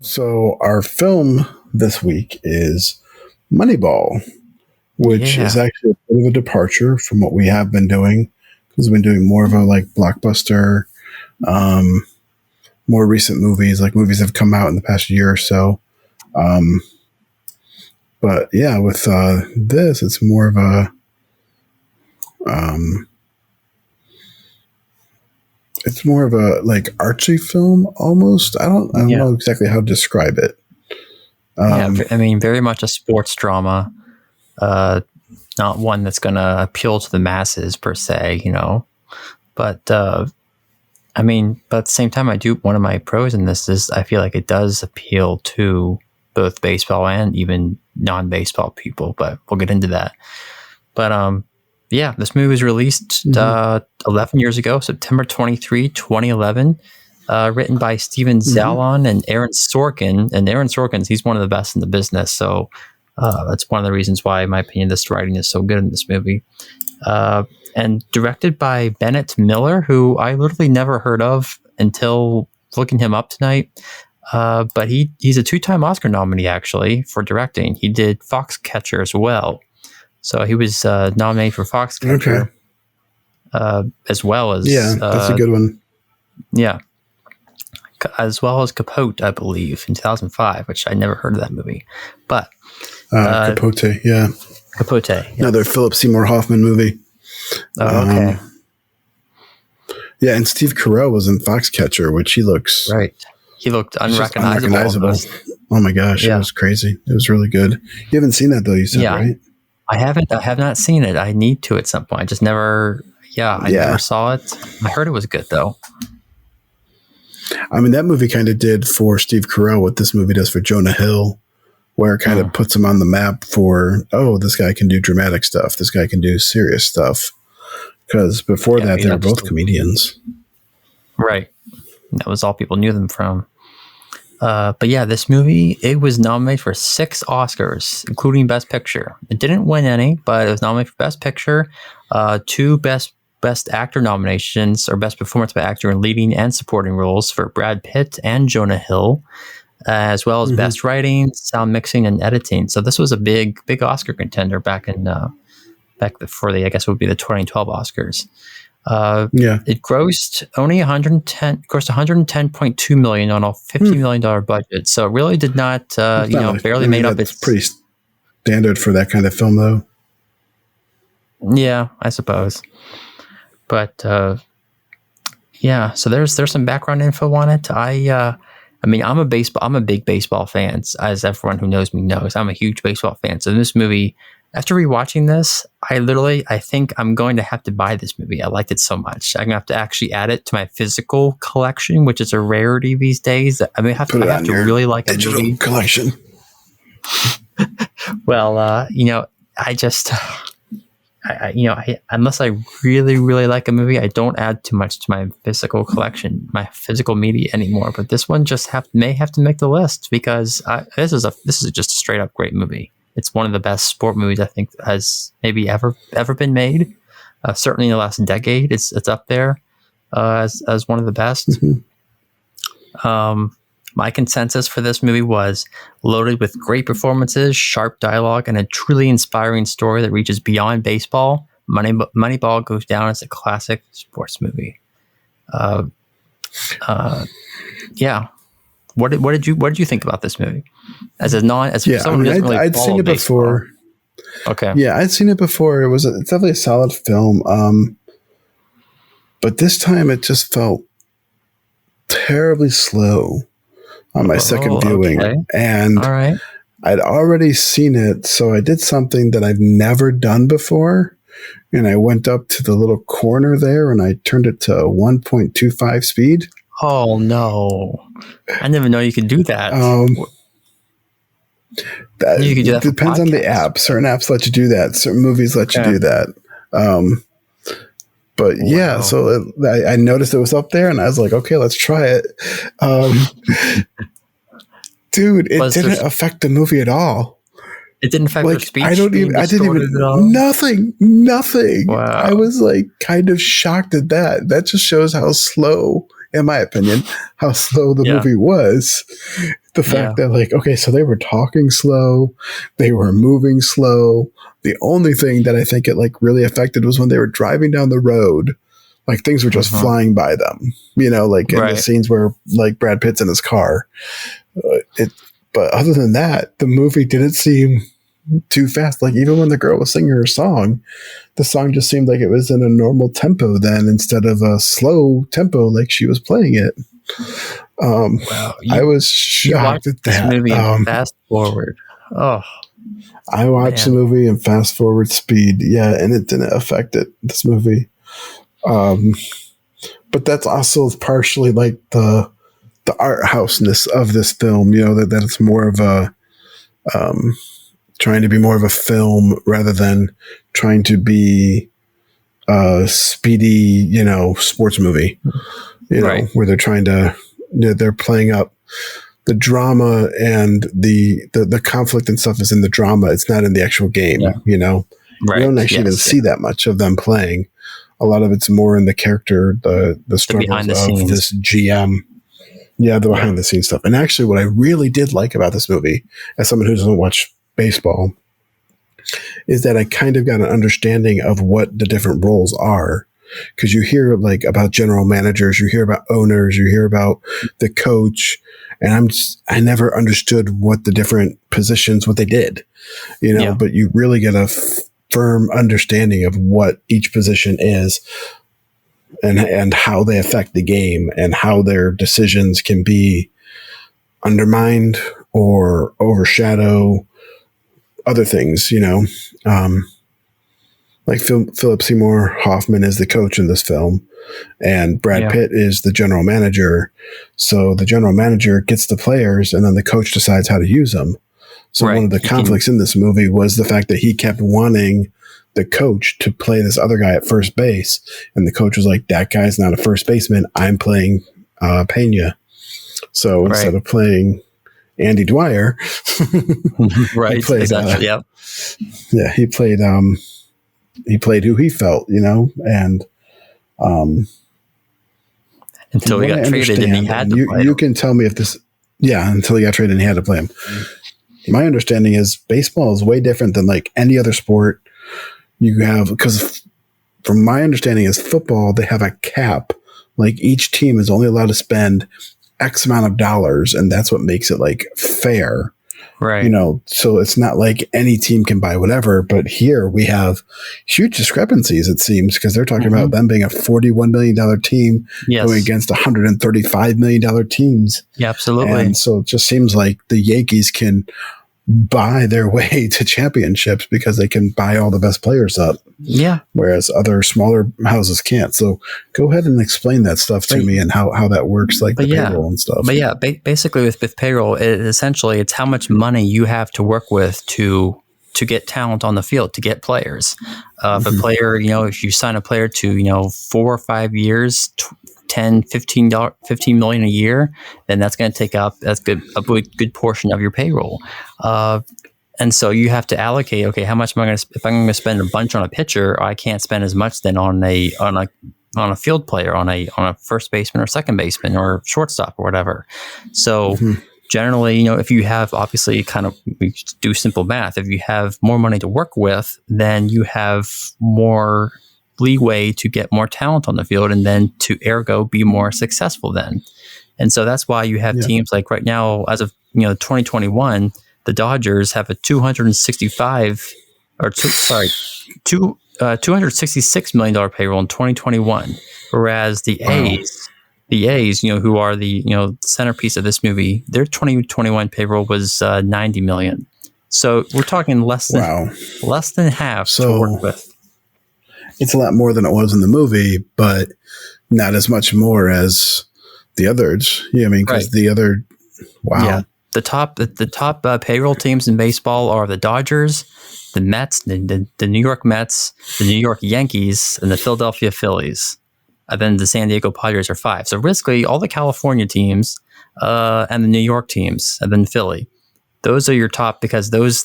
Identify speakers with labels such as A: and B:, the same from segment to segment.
A: So our film this week is Moneyball, which is
B: Yeah.
A: actually a bit of a departure from what we have been doing because we've been doing more of a like blockbuster, um, more recent movies, like movies that have come out in the past year or so. Um, but yeah, with this, it's more of a um, it's more of a like artsy film almost. I don't
B: Yeah.
A: know exactly how to describe it.
B: Yeah.
A: Um,
B: I mean, very much a sports drama. Uh, Not one that's going to appeal to the masses per se, But I mean, but at the same time, one of my pros in this is I feel like it does appeal to both baseball and even non-baseball people. But we'll get into that. But yeah, this movie was released 11 years ago, September 23, 2011. Written by Steven Zalon and Aaron Sorkin. And Aaron Sorkin, he's one of the best in the business. So that's one of the reasons why, in my opinion, this writing is so good in this movie. And directed by Bennett Miller, who I literally never heard of until looking him up tonight. But he's a 2-time Oscar nominee, actually, for directing. He did Foxcatcher as well. So he was nominated for Foxcatcher, as well as...
A: Yeah, that's a good one.
B: Yeah. As well as Capote, I believe, in 2005, which I never heard of that movie. But...
A: Capote, yeah.
B: Capote. Yeah.
A: Another Philip Seymour Hoffman movie.
B: Oh, okay.
A: Yeah, and Steve Carell was in Foxcatcher, which he looks...
B: Right. He looked unrecognizable.
A: Oh my gosh, It was crazy. It was really good. You haven't seen that though, you said, right?
B: I haven't. I have not seen it. I need to at some point. I just never... I never saw it. I heard it was good, though.
A: I mean, that movie kind of did for Steve Carell what this movie does for Jonah Hill, where it kind of puts him on the map for, this guy can do dramatic stuff. This guy can do serious stuff. Because before that, they were both comedians.
B: Right. That was all people knew them from. But yeah, this movie, it was nominated for 6 Oscars, including Best Picture. It didn't win any, but it was nominated for Best Picture, 2 Best Actor nominations, or Best Performance by Actor in Leading and Supporting Roles for Brad Pitt and Jonah Hill, as well as Best Writing, Sound Mixing, and Editing. So this was a big Oscar contender back before I guess it would be the 2012 Oscars. It grossed only $110.2 million on a $50 million budget. So it really did not, barely made up. It's
A: pretty standard for that kind of film, though.
B: Yeah, I suppose. But yeah, so there's some background info on it. I mean, I'm a big baseball fan, as everyone who knows me knows. I'm a huge baseball fan. So this movie, after rewatching this, I think I'm going to have to buy this movie. I liked it so much. I'm going to have to actually add it to my physical collection, which is a rarity these days. I mean, I have to really like a
A: digital
B: movie
A: collection.
B: Well, unless I really, really like a movie, I don't add too much to my physical collection, my physical media anymore. But this one just may have to make the list because this is just a straight up great movie. It's one of the best sport movies I think has maybe ever been made. Certainly in the last decade, it's up there as one of the best. My consensus for this movie was loaded with great performances, sharp dialogue, and a truly inspiring story that reaches beyond baseball. Moneyball goes down as a classic sports movie. Yeah. What did you think about this movie? I'd seen it
A: before.
B: Okay.
A: Yeah, I'd seen it before. It's definitely a solid film. But this time it just felt terribly slow on my second viewing.
B: Okay.
A: And
B: all right.
A: I'd already seen it, so I did something that I've never done before. And I went up to the little corner there and I turned it to 1.25 speed.
B: Oh no. I didn't even know you could do that.
A: You could do that. Depends on the app. Certain apps let you do that. Certain movies let you do that. But yeah, so I noticed it was up there and I was like, okay, let's try it. Dude, it didn't affect the movie at all.
B: It didn't affect your speech?
A: I didn't even, nothing. Wow. I was like kind of shocked at that. That just shows how slow in my opinion, how slow the movie was. The fact that, like, okay, so they were talking slow, they were moving slow. The only thing that I think it like really affected was when they were driving down the road, like things were just flying by them, you know, like in the scenes where like Brad Pitt's in his car. But other than that, the movie didn't seem too fast. Like even when the girl was singing her song, the song just seemed like it was in a normal tempo then instead of a slow tempo like she was playing it.
B: Wow,
A: I was shocked at that.
B: This movie fast forward. Oh,
A: I watched the movie in fast forward speed. Yeah, and it didn't affect it. This movie, but that's also partially like the art houseness of this film. You know that it's more of a trying to be more of a film rather than trying to be a speedy, you know, sports movie. You know, where they're trying to, you know, they're playing up the drama and the conflict and stuff is in the drama. It's not in the actual game, you know? You don't actually even see that much of them playing. A lot of it's more in the character, the struggles of this GM. Yeah, the behind the scenes stuff. And actually what I really did like about this movie, as someone who doesn't watch baseball, is that I kind of got an understanding of what the different roles are. Because you hear like about general managers, you hear about owners, you hear about the coach, and I never understood what the different positions, what they did, you know, but you really get a firm understanding of what each position is and how they affect the game and how their decisions can be undermined or overshadow other things, you know. Like Philip Seymour Hoffman is the coach in this film, and Brad Pitt is the general manager. So the general manager gets the players, and then the coach decides how to use them. So one of the conflicts in this movie was the fact that he kept wanting the coach to play this other guy at first base, and the coach was like, "That guy's not a first baseman. I'm playing Pena." So instead of playing Andy Dwyer, he played, he played who he felt, you know, and
B: until he got traded and he had to play
A: you can tell me if this, until he got traded and he had to play him. My understanding is baseball is way different than like any other sport you have, because from my understanding is football, they have a cap. Like each team is only allowed to spend X amount of dollars, and that's what makes it like fair.
B: Right.
A: You know, so it's not like any team can buy whatever, but here we have huge discrepancies, it seems, because they're talking about them being a $41 million team going against $135 million teams.
B: Yeah, absolutely.
A: And so it just seems like the Yankees can buy their way to championships because they can buy all the best players up.
B: Yeah.
A: Whereas other smaller houses can't. So go ahead and explain that stuff to me and how that works, like the payroll and stuff.
B: But basically with payroll, essentially it's how much money you have to work with to get talent on the field, to get players. If a player, you know, if you sign a player to, you know, 4 or 5 years, 10, $15 million a year, then that's going to take up a good portion of your payroll. And so you have to allocate, okay, how much am I going to, if I'm going to spend a bunch on a pitcher, I can't spend as much then on a field player, on a first baseman or second baseman or shortstop or whatever. So generally, you know, if you have, obviously we do simple math, if you have more money to work with, then you have more leeway to get more talent on the field and then to ergo be more successful then. And so that's why you have teams like right now, as of, you know, 2021, the Dodgers have a $266 million payroll in 2021, whereas the A's, you know, who are the, you know, centerpiece of this movie, their 2021 payroll was $90 million. So we're talking less than half to work with.
A: It's a lot more than it was in the movie, but not as much more as the others. Yeah, I mean, because the other,
B: Yeah. The top payroll teams in baseball are the Dodgers, the Mets, the New York Mets, the New York Yankees, and the Philadelphia Phillies. And then the San Diego Padres are 5. So basically all the California teams and the New York teams, and then Philly. Those are your top, because those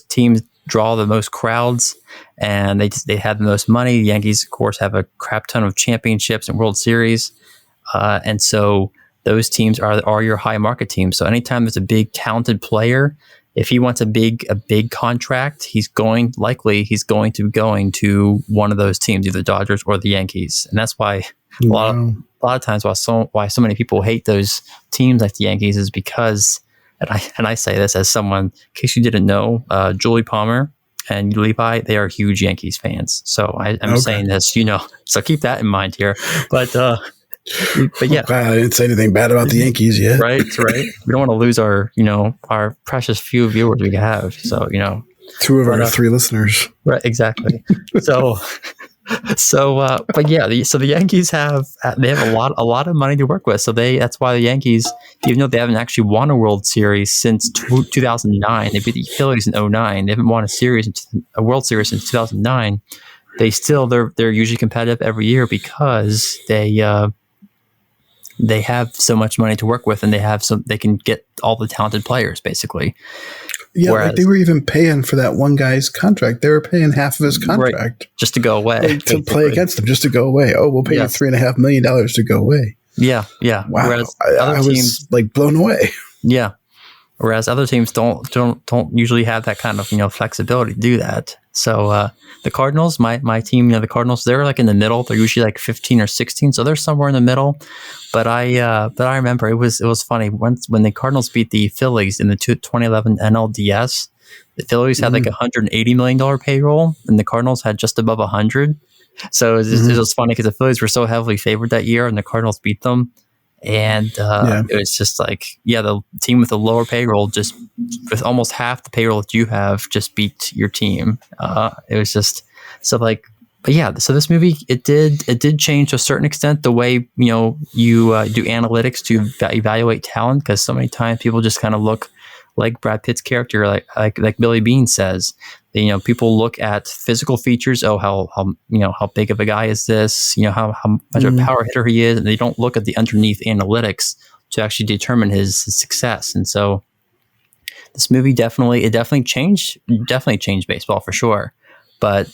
B: teams draw the most crowds and they have the most money. The Yankees, of course, have a crap ton of championships and World Series. and so those teams are your high market teams. So anytime there's a big talented player, if he wants a big contract, he's going to be going to one of those teams, either the Dodgers or the Yankees. And that's why a lot of times why so many people hate those teams like the Yankees is because, and I say this as someone, in case you didn't know, Julie Palmer and Levi, they are huge Yankees fans. So I'm saying this, so keep that in mind here. But yeah,
A: I didn't say anything bad about the Yankees yet.
B: Right. We don't want to lose our precious few viewers we have. So,
A: 2 of our 3 listeners.
B: Right. Exactly. But yeah, so the Yankees have a lot of money to work with. So that's why the Yankees, even though they haven't actually won a World Series since 2009, they beat the Phillies in 2009. They haven't won a World Series since 2009. They're usually competitive every year because they have so much money to work with, and they can get all the talented players basically.
A: Yeah, like they were even paying for that one guy's contract. They were paying half of his contract,
B: right, just to go away,
A: to play against them, just to go away. Oh, we'll pay you $3.5 million to go away.
B: Yeah.
A: Wow,
B: Whereas
A: I was like blown away.
B: Yeah. Whereas other teams don't usually have that kind of flexibility to do that. So the Cardinals, my team, the Cardinals, they're like in the middle. They're usually like 15 or 16, so they're somewhere in the middle. But I remember it was funny once when the Cardinals beat the Phillies in the 2011 NLDS. The Phillies had like $180 million payroll, and the Cardinals had just above 100. So it was funny because the Phillies were so heavily favored that year, and the Cardinals beat them. And it was just like, the team with the lower payroll, just with almost half the payroll that you have, just beat your team. It was just so like, but yeah. So this movie, it did change to a certain extent the way you do analytics to evaluate talent, because so many times people just kind of look like Brad Pitt's character, like Billy Bean says. People look at physical features. Oh, how big of a guy is this? How much of a power hitter he is, and they don't look at the underneath analytics to actually determine his success. And so, this movie definitely changed baseball for sure. But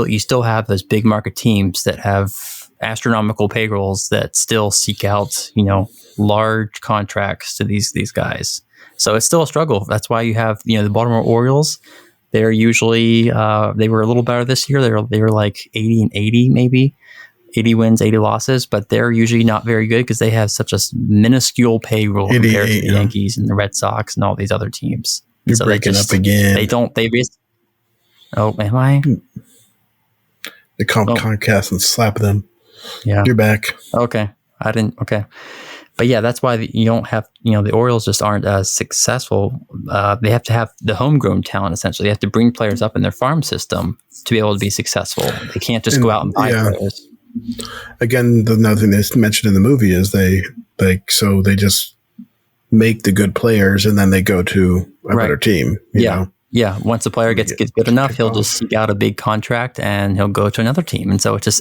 B: you still have those big market teams that have astronomical payrolls that still seek out large contracts to these guys. So it's still a struggle. That's why you have the Baltimore Orioles. They're usually they were a little better this year. They were like 80-80 maybe, 80 wins, 80 losses, but they're usually not very good because they have such a minuscule payroll compared to the Yankees and the Red Sox and all these other teams.
A: You're breaking up again.
B: Oh, am I?
A: The Comcast and slap them.
B: Yeah,
A: you're back.
B: Okay, I didn't. Okay. But yeah, that's why you don't have, the Orioles just aren't as successful. They have to have the homegrown talent, essentially. They have to bring players up in their farm system to be able to be successful. They can't just go out and buy players.
A: Again, another thing that's mentioned in the movie is they just make the good players and then they go to a better team. You know?
B: Yeah, once a player gets good enough, he'll just seek out a big contract and he'll go to another team. And so it's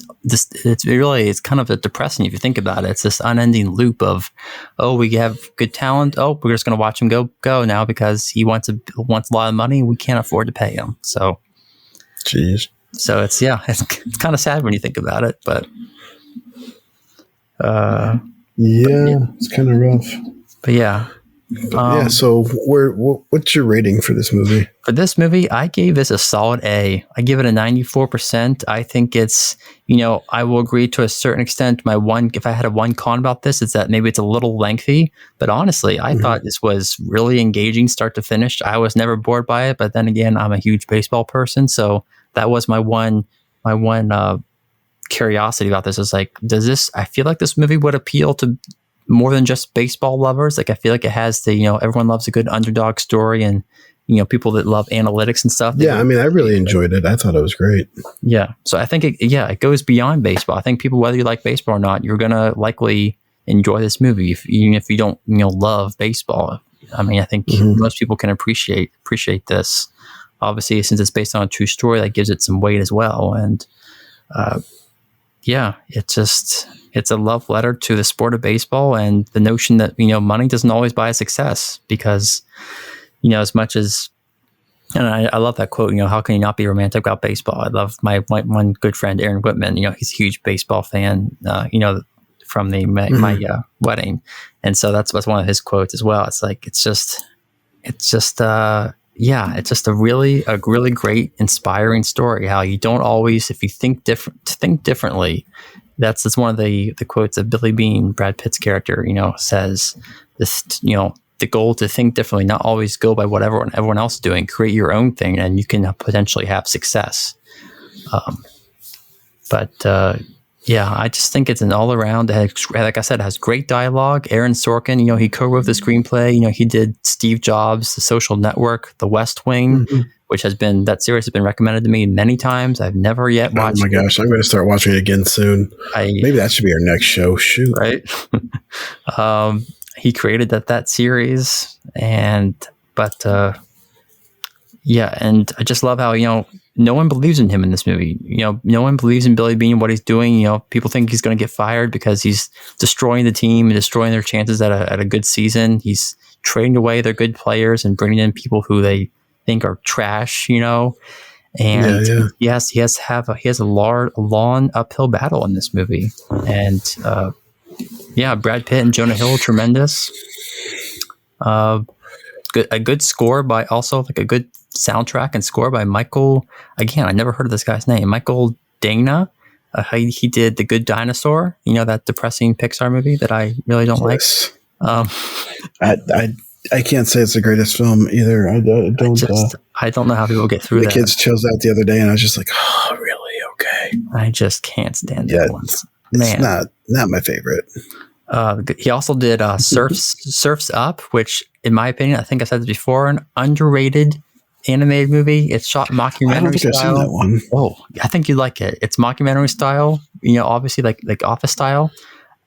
B: kind of depressing if you think about it. It's this unending loop of, we have good talent. Oh, we're just going to watch him go now because he wants a lot of money. We can't afford to pay him. So,
A: jeez.
B: So it's kind of sad when you think about it, but
A: it's kind of rough.
B: But yeah.
A: So what's your rating for this movie?
B: For this movie, I gave this a solid A. I give it a 94%. I think it's, I will agree to a certain extent. If I had one con about this, it's that maybe it's a little lengthy, but honestly, I thought this was really engaging start to finish. I was never bored by it, but then again, I'm a huge baseball person. So that was my one curiosity about this is like, I feel like this movie would appeal to more than just baseball lovers. Like I feel like it has the, everyone loves a good underdog story and, people that love analytics and stuff.
A: Yeah. I mean, I really enjoyed it. I thought it was great. Yeah.
B: So I think it goes beyond baseball. I think people, whether you like baseball or not, you're going to likely enjoy this movie. Even if you don't, love baseball. I mean, I think most people can appreciate this. Obviously, since it's based on a true story, that gives it some weight as well. And, it's a love letter to the sport of baseball and the notion that, money doesn't always buy success because, as much as, and I love that quote, how can you not be romantic about baseball? I love my one good friend, Aaron Whitman, he's a huge baseball fan, from the my wedding, and so that's one of his quotes as well. It's like it's just it's just a really great, inspiring story. How you don't always, if you think differently. That's one of the quotes that Billy Bean, Brad Pitt's character, says. This, the goal to think differently, not always go by what everyone else is doing. Create your own thing, and you can potentially have success. I just think it's an all around. Like I said, it has great dialogue. Aaron Sorkin, he co-wrote the screenplay. He did Steve Jobs' The Social Network, The West Wing, which that series has been recommended to me many times. I've never yet watched.
A: Oh my gosh, I'm going to start watching it again soon. Maybe that should be our next show. Shoot,
B: right? He created that series, and I just love how no one believes in him in this movie. No one believes in Billy Bean, what he's doing. People think he's going to get fired because he's destroying the team and destroying their chances at a good season. He's trading away their good players and bringing in people who they think are trash. And he has a long uphill battle in this movie. And Brad Pitt and Jonah Hill, tremendous. A good score by also like a good soundtrack and score by Michael. Again, I never heard of this guy's name. Michael Dana. He did The Good Dinosaur. That depressing Pixar movie that I really don't like.
A: I can't say it's the greatest film either. I
B: don't know how people get through
A: that.
B: The kids
A: chose that the other day, and I was just like, oh, really? Okay.
B: I just can't stand that one.
A: It's not my favorite.
B: He also did Surf's Up, which, in my opinion, I think I said this before, an underrated animated movie. It's shot mockumentary
A: I don't think
B: style.
A: I've seen that one.
B: Oh, I think you like it. It's mockumentary style. Obviously like Office style.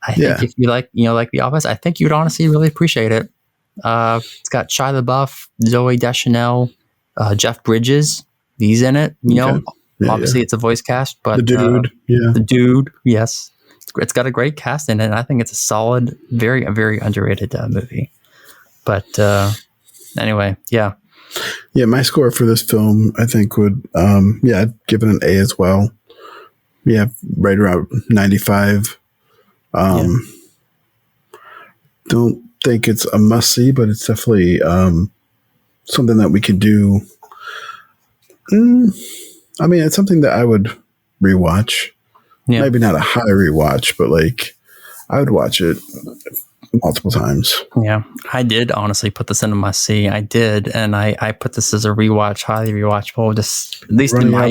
B: I think if you like The Office, I think you'd honestly really appreciate it. It's got Shia LaBeouf, Zooey Deschanel, Jeff Bridges. He's in it. Obviously it's a voice cast, but the dude, yes. It's got a great cast in it, and I think it's a solid, very, very underrated movie. But anyway, yeah.
A: Yeah, my score for this film, I think, would, I'd give it an A as well. Yeah, right around 95. Don't think it's a must-see, but it's definitely something that we could do. It's something that I would rewatch. Yeah. Maybe not a high rewatch, but I would watch it multiple times.
B: Yeah, I did honestly put this into my C. I did, and I put this as a rewatch, highly rewatchable. Just at least in my.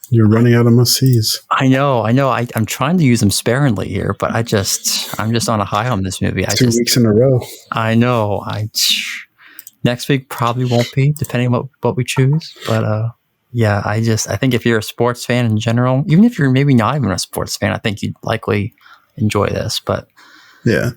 A: You're running out of must-sees.
B: I know. I'm trying to use them sparingly here, but I'm just on a high on this movie.
A: 2 weeks in a row.
B: I know. Next week probably won't be, depending on what we choose, but. Yeah, I think if you're a sports fan in general, even if you're maybe not even a sports fan, I think you'd likely enjoy this. But
A: yeah,